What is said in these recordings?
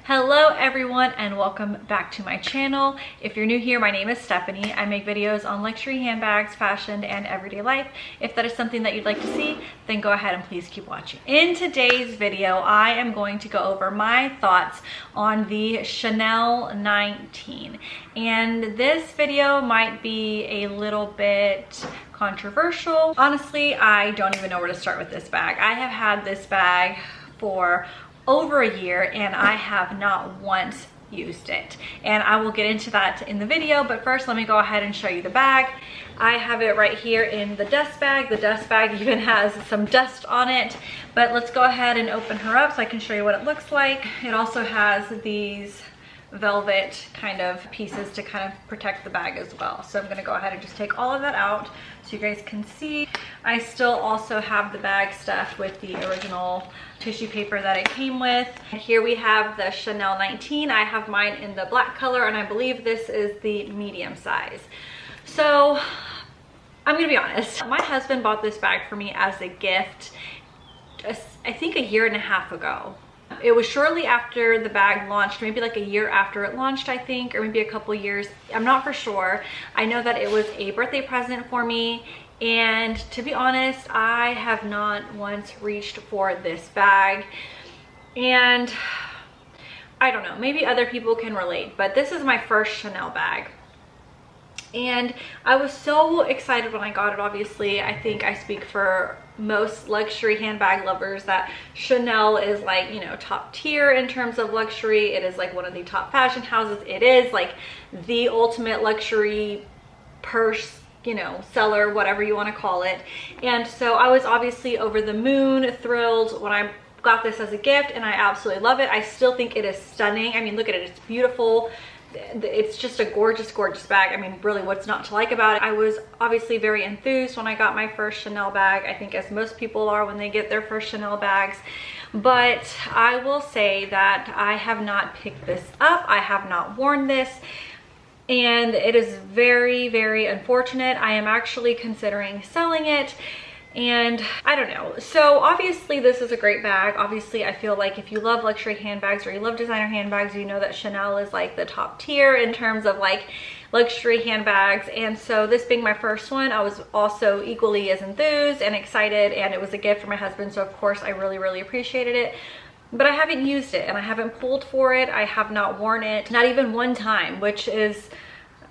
Hello everyone and welcome back to my channel. If you're new here, my name is Stephanie. I make videos on luxury handbags, fashion, and everyday life. If that is something that you'd like to see, then go ahead and please keep watching. In today's video, I am going to go over my thoughts on the Chanel 19. And this video might be a little bit controversial. Honestly, I don't even know where to start with this bag. I have had this bag for over a year and I have not once used it, and I will get into that in the video, but first let me go ahead and show you the bag. I have it right here in the dust bag. The dust bag even has some dust on it, but let's go ahead and open her up so I can show you what it looks like. It also has these velvet kind of pieces to kind of protect the bag as well. So I'm going to go ahead and just take all of that out so you guys can see. I still also have the bag stuffed with the original tissue paper that it came with. And here we have the Chanel 19. I have mine in the black color and I believe this is the medium size. So I'm gonna be honest, my husband bought this bag for me as a gift I think a year and a half ago. It was shortly after the bag launched, maybe like a year after it launched, I think, or maybe a couple years. I'm not for sure. I know that it was a birthday present for me, and to be honest, I have not once reached for this bag. And I don't know, maybe other people can relate, but this is my first Chanel bag. And I was so excited when I got it. Obviously, I think I speak for most luxury handbag lovers that Chanel is like, you know, top tier in terms of luxury. It is like one of the top fashion houses. It is like the ultimate luxury purse, you know, seller, whatever you want to call it. And so I was obviously over the moon thrilled when I got this as a gift, and I absolutely love it. I still think it is stunning. I mean, look at it, it's beautiful. It's just a gorgeous bag. I mean, really, what's not to like about it? I was obviously very enthused when I got my first Chanel bag, I think as most people are when they get their first Chanel bags. But I will say that I have not picked this up. I have not worn this, and it is very, very unfortunate. I am actually considering selling it. And I don't know. So obviously this is a great bag. Obviously I feel like if you love luxury handbags or you love designer handbags, you know that Chanel is like the top tier in terms of like luxury handbags. And so this being my first one, I was also equally as enthused and excited, and it was a gift for my husband. So of course I really appreciated it. But I haven't used it and I haven't pulled for it. I have not worn it, not even one time, which is,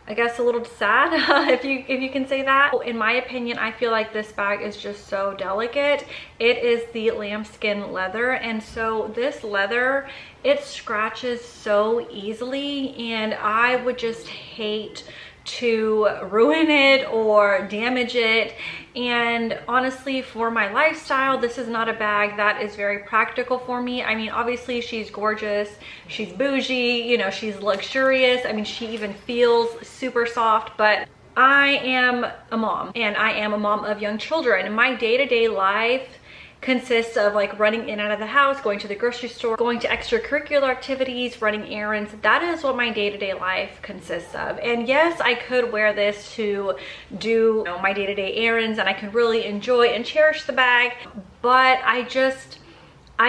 I guess, a little sad if you can say that. In my opinion, I feel like this bag is just so delicate. It is the lambskin leather, and so this leather, it scratches so easily, and I would just hate to ruin it or damage it. And honestly, for my lifestyle, this is not a bag that is very practical for me. I mean, obviously she's gorgeous, she's bougie, you know, she's luxurious. I mean, she even feels super soft, but I am a mom, and I am a mom of young children, and my day-to-day life consists of like running in and out of the house, going to the grocery store, going to extracurricular activities, running errands. That is what my day-to-day life consists of. And yes, I could wear this to do, you know, my day-to-day errands, and I can really enjoy and cherish the bag, but I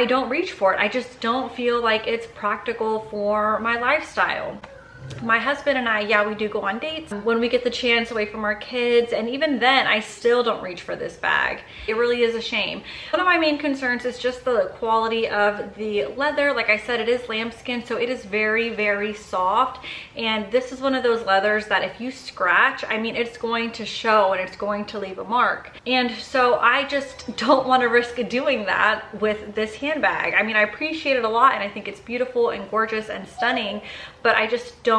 don't reach for it. I just don't feel like it's practical for my lifestyle. My husband and I, yeah, we do go on dates when we get the chance away from our kids, and even then I still don't reach for this bag. It really is a shame. One of my main concerns is just the quality of the leather. Like I said, it is lambskin, so it is very soft, and this is one of those leathers that if you scratch, I mean, it's going to show and it's going to leave a mark. And so I just don't want to risk doing that with this handbag. I mean, I appreciate it a lot and I think it's beautiful and gorgeous and stunning, but I just don't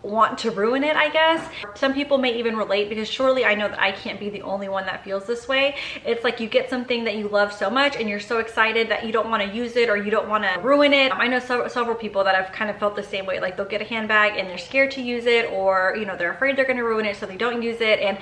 want to ruin it, I guess. Some people may even relate, because surely I know that I can't be the only one that feels this way. It's like you get something that you love so much and you're so excited that you don't want to use it or you don't want to ruin it. I know several people that have kind of felt the same way. Like they'll get a handbag and they're scared to use it, or, you know, they're afraid they're going to ruin it, so they don't use it. And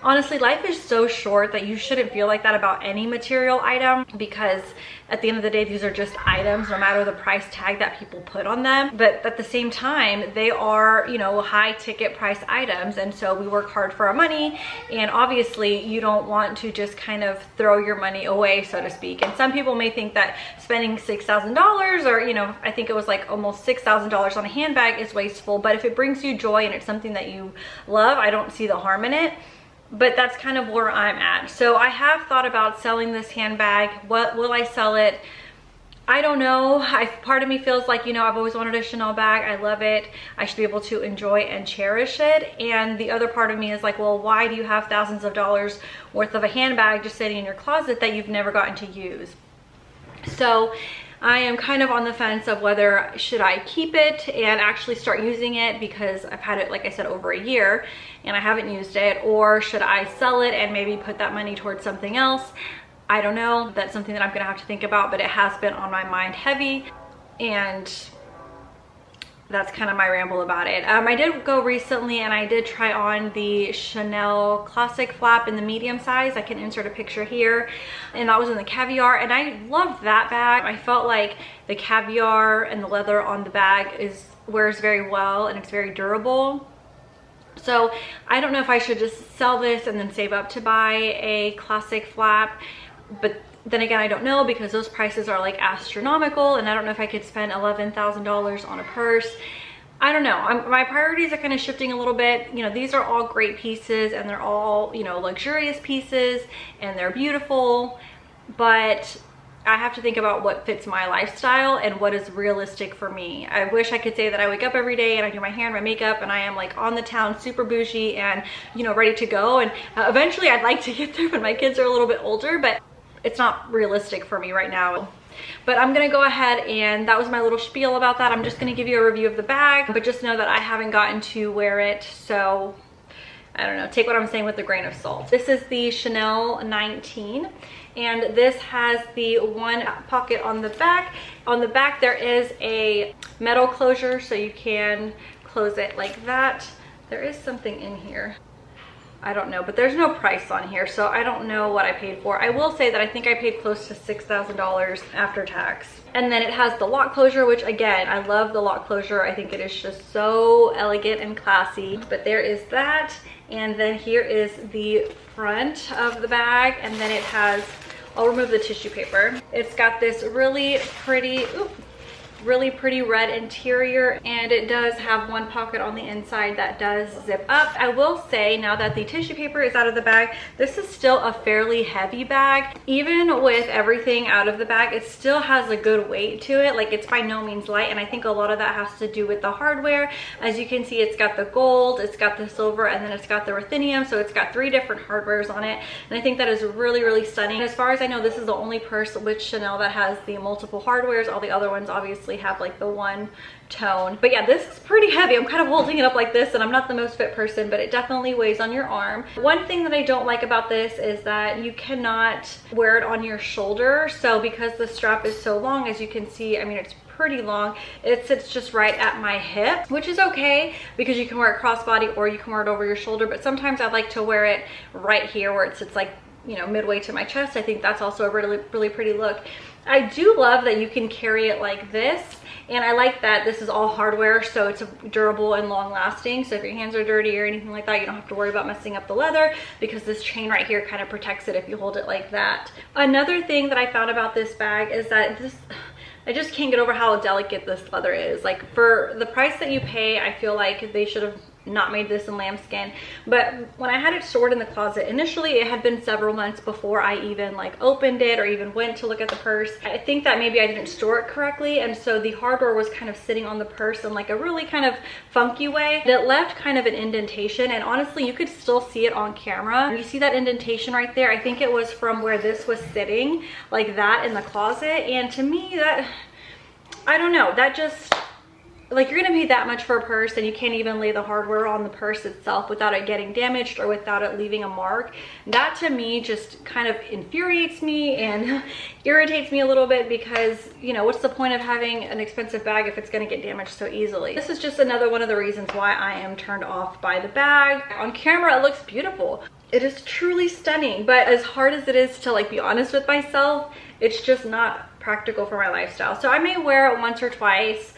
Honestly, life is so short that you shouldn't feel like that about any material item, because at the end of the day, these are just items, no matter the price tag that people put on them. But at the same time, they are, you know, high ticket price items. And so we work hard for our money. And obviously you don't want to just kind of throw your money away, so to speak. And some people may think that spending $6,000 or, you know, I think it was like almost $6,000 on a handbag is wasteful. But if it brings you joy and it's something that you love, I don't see the harm in it. But that's kind of where I'm at. So I have thought about selling this handbag. What will I sell it? I don't know. Part of me feels like, you know, I've always wanted a Chanel bag. I love it. I should be able to enjoy and cherish it. And the other part of me is like, well, why do you have thousands of dollars worth of a handbag just sitting in your closet that you've never gotten to use? So I am kind of on the fence of whether should I keep it and actually start using it, because I've had it, like I said, over a year and I haven't used it, or should I sell it and maybe put that money towards something else? I don't know. That's something that I'm gonna have to think about, but it has been on my mind heavy, and that's kind of my ramble about it. I did go recently and I did try on the Chanel Classic Flap in the medium size. I can insert a picture here, and that was in the caviar, and I loved that bag. I felt like the caviar and the leather on the bag wears very well, and it's very durable. So I don't know if I should just sell this and then save up to buy a classic flap, but then again, I don't know, because those prices are like astronomical, and I don't know if I could spend $11,000 on a purse. I don't know. My priorities are kind of shifting a little bit. You know, these are all great pieces, and they're all, you know, luxurious pieces, and they're beautiful, but I have to think about what fits my lifestyle and what is realistic for me. I wish I could say that I wake up every day and I do my hair and my makeup and I am like on the town, super bougie and, you know, ready to go. And eventually I'd like to get there when my kids are a little bit older, but it's not realistic for me right now. But I'm gonna go ahead, and that was my little spiel about that. I'm just gonna give you a review of the bag, but just know that I haven't gotten to wear it, so I don't know, take what I'm saying with a grain of salt. This is the Chanel 19, and this has the one pocket on the back. On the back there is a metal closure, so you can close it like that. There is something in here, I don't know, but there's no price on here, so I don't know what I paid for. I will say that I think I paid close to $6,000 after tax. And then it has the lock closure, which again, I love the lock closure. I think it is just so elegant and classy. But there is that. And then here is the front of the bag, and then it has, I'll remove the tissue paper. It's got this really pretty red interior, and it does have one pocket on the inside that does zip up. I will say, now that the tissue paper is out of the bag, this is still a fairly heavy bag. Even with everything out of the bag, it still has a good weight to it. Like, it's by no means light, and I think a lot of that has to do with the hardware. As you can see, it's got the gold, it's got the silver, and then it's got the ruthenium, so it's got 3 different hardwares on it, and I think that is really, really stunning. As far as I know, this is the only purse with Chanel that has the multiple hardwares. All the other ones obviously have like the one tone. But yeah, this is pretty heavy. I'm kind of holding it up like this, and I'm not the most fit person, but it definitely weighs on your arm. One thing that I don't like about this is that you cannot wear it on your shoulder. So because the strap is so long, as you can see, I mean, it's pretty long, it sits just right at my hip, which is okay because you can wear it crossbody or you can wear it over your shoulder. But sometimes I like to wear it right here where it sits like, you know, midway to my chest. I think that's also a really, really pretty look. I do love that you can carry it like this, and I like that this is all hardware, so it's durable and long lasting. So if your hands are dirty or anything like that, you don't have to worry about messing up the leather, because this chain right here kind of protects it if you hold it like that. Another thing that I found about this bag is that I just can't get over how delicate this leather is. Like, for the price that you pay, I feel like they should have not made this in lambskin. But when I had it stored in the closet, initially it had been several months before I even like opened it or even went to look at the purse. I think that maybe I didn't store it correctly, and so the hardware was kind of sitting on the purse in like a really kind of funky way. It left kind of an indentation, and honestly you could still see it on camera. You see that indentation right there? I think it was from where this was sitting like that in the closet, and to me that, I don't know, that just, like, you're gonna pay that much for a purse and you can't even lay the hardware on the purse itself without it getting damaged or without it leaving a mark. That to me just kind of infuriates me and irritates me a little bit, because, you know, what's the point of having an expensive bag if it's gonna get damaged so easily? This is just another one of the reasons why I am turned off by the bag. On camera it looks beautiful. It is truly stunning, but as hard as it is to like be honest with myself, it's just not practical for my lifestyle. So I may wear it once or twice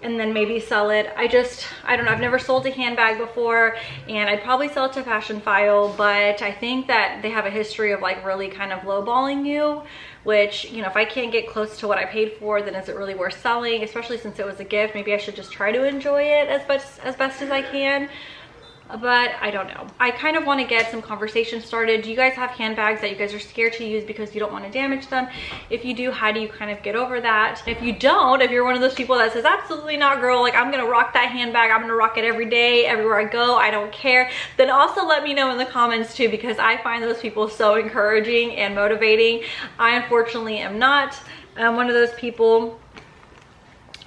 and then maybe sell it. I don't know, I've never sold a handbag before, and I'd probably sell it to Fashion File, but I think that they have a history of like really kind of lowballing you, which, you know, if I can't get close to what I paid for, then is it really worth selling? Especially since it was a gift, maybe I should just try to enjoy it as best as I can. But I don't know. I kind of want to get some conversation started. Do you guys have handbags that you guys are scared to use because you don't want to damage them? If you do, how do you kind of get over that? If you don't, if you're one of those people that says, absolutely not, girl, like I'm gonna rock that handbag, I'm gonna rock it every day, everywhere I go, I don't care, then also let me know in the comments too, because I find those people so encouraging and motivating. I unfortunately am not one of those people.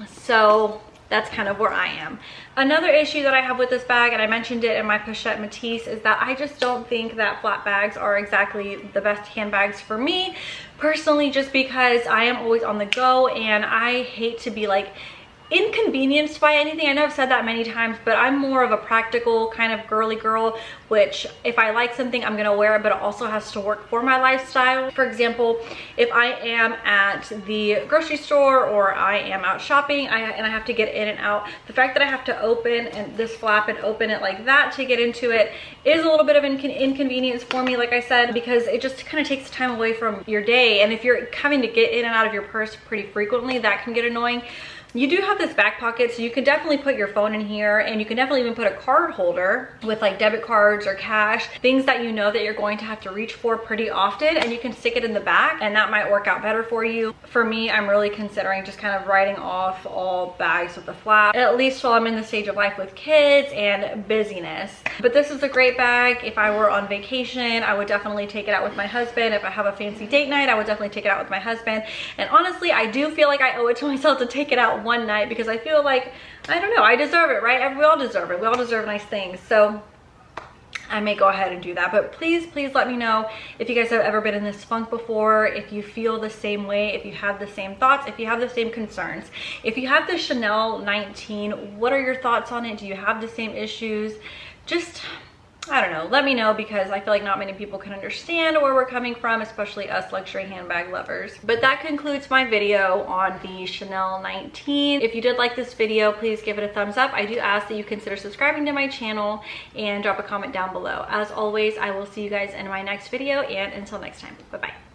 So that's kind of where I am. Another issue that I have with this bag, and I mentioned it in my Pochette Matisse, is that I just don't think that flap bags are exactly the best handbags for me personally, just because I am always on the go and I hate to be like inconvenienced by anything. I know I've said that many times, but I'm more of a practical kind of girly girl, which if I like something, I'm gonna wear it, but it also has to work for my lifestyle. For example, if I am at the grocery store or I am out shopping and I have to get in and out, the fact that I have to open and this flap and open it like that to get into it is a little bit of inconvenience for me, like I said, because it just kind of takes time away from your day. And if you're having to get in and out of your purse pretty frequently, that can get annoying. You do have this back pocket, so you can definitely put your phone in here, and you can definitely even put a card holder with like debit cards or cash, things that you know that you're going to have to reach for pretty often, and you can stick it in the back, and that might work out better for you. For me, I'm really considering just kind of writing off all bags with a flap, at least while I'm in the stage of life with kids and busyness. But this is a great bag. If I were on vacation, I would definitely take it out with my husband. If I have a fancy date night, I would definitely take it out with my husband. And honestly, I do feel like I owe it to myself to take it out one night, because I feel like, I don't know, I deserve it, right? We all deserve it. We all deserve nice things. So I may go ahead and do that. But please let me know if you guys have ever been in this funk before, if you feel the same way, if you have the same thoughts, if you have the same concerns. If you have the Chanel 19, what are your thoughts on it? Do you have the same issues? Just, I don't know, let me know, because I feel like not many people can understand where we're coming from, especially us luxury handbag lovers. But that concludes my video on the Chanel 19. If you did like this video, please give it a thumbs up. I do ask that you consider subscribing to my channel and drop a comment down below. As always, I will see you guys in my next video, and until next time, bye-bye.